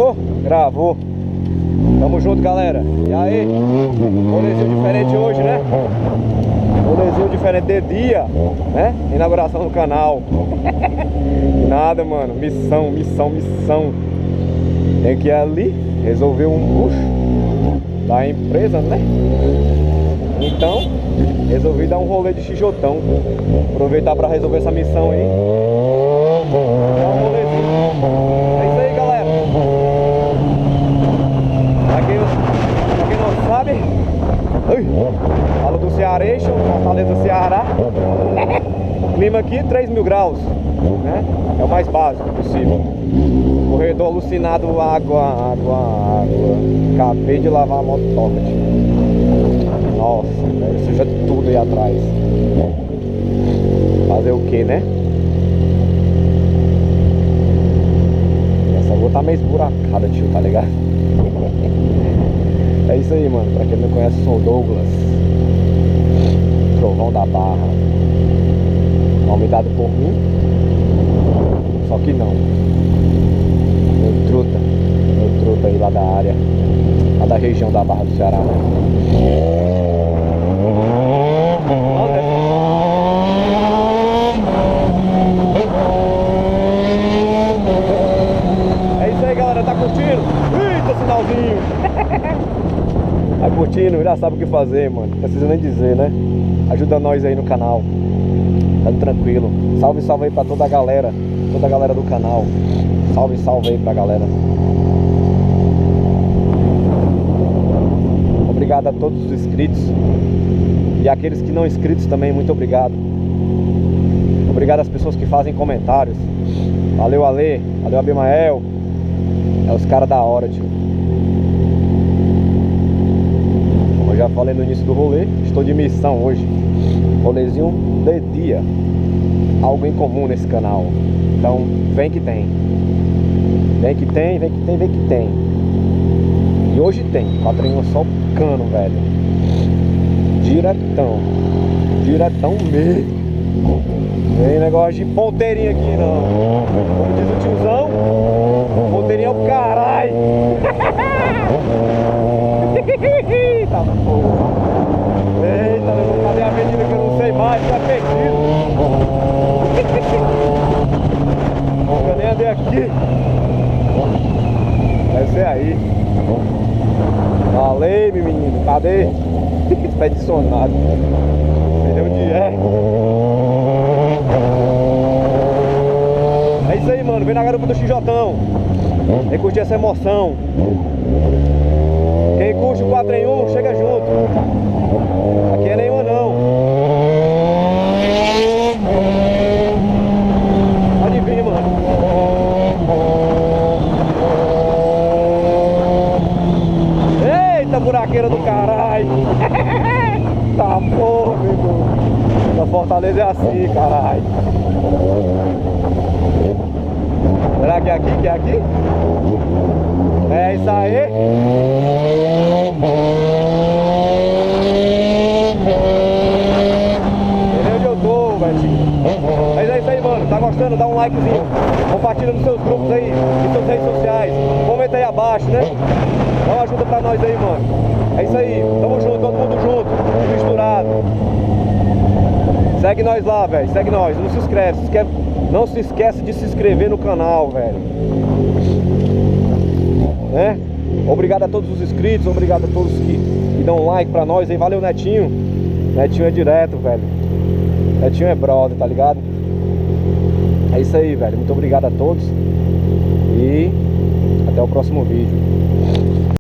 Gravou? Gravou. Tamo junto, galera. E aí? Rolezinho diferente hoje, né? Rolezinho diferente de dia, né? Inauguração do canal. Nada, mano. Missão. Tem que ir ali resolver um bucho da empresa, né? Então, resolvi dar um rolê de xijotão. Aproveitar pra resolver essa missão aí. Dar um rolezinho. É isso aí, galera. Pra quem não sabe, falo do Cearation, Fortaleza, Ceará. Clima aqui 3.000 graus, né? É o mais básico possível. Corredor alucinado, água. Acabei de lavar a moto Tocket. Nossa, velho, suja tudo aí atrás. Fazer o que, né? Essa rua tá meio esburacada, tio, tá ligado? É isso aí, mano. Pra quem não conhece, sou o Douglas, Trovão da Barra. Nome dado por mim. Só que não. Meu truta aí lá da área, lá da região da Barra do Ceará, né? É isso aí, galera. Tá curtindo? Eita, sinalzinho. Tá curtindo? Já sabe o que fazer, mano. Não precisa nem dizer, né? Ajuda nós aí no canal. Tá tranquilo. Salve aí pra toda a galera do canal. Salve aí pra galera. Obrigado a todos os inscritos. E aqueles que não inscritos também, muito obrigado. Obrigado às pessoas que fazem comentários. Valeu, Ale. Valeu, Abimael. É os caras da hora, tio. Como eu já falei no início do rolê, estou de missão hoje. Rolezinho de dia. Algo em comum nesse canal. Então, vem que tem. Vem que tem. E hoje tem. Quadrinho só cano, velho. Diretão mesmo. Tem negócio de ponteirinha aqui, não. Como diz o tiozão, ponteirinha é o caralho. Tá porra. Eita, cadê a avenida que eu não sei mais? Tá perdido. Nunca nem andei aqui. Deve ser aí. Valeu, meu menino. Cadê? Expedicionado. Não sei onde é. É isso aí, mano. Vem na garupa do xijotão. Vem curtir essa emoção. Quem curte o 4 em 1, chega junto. Aqui é nenhuma não. Pode vir, mano. Eita, buraqueira do caralho. Tá porra, meu irmão. A Fortaleza é assim, caralho. Será que é aqui? Que é aqui? É isso aí. Entendeu onde eu tô, velho? Mas é isso aí, mano. Tá gostando? Dá um likezinho. Compartilha nos seus grupos aí, em suas redes sociais. Comenta aí abaixo, né? Dá uma ajuda pra nós aí, mano. É isso aí. Tamo junto, todo mundo junto. Misturado. Segue nós lá, velho. Segue nós. Não se inscreve. Não se esquece de se inscrever no canal, velho. Né? Obrigado a todos os inscritos. Obrigado a todos que dão um like pra nós aí. Valeu, Netinho. Netinho é direto, velho. Netinho é brother, tá ligado? É isso aí, velho. Muito obrigado a todos. E até o próximo vídeo.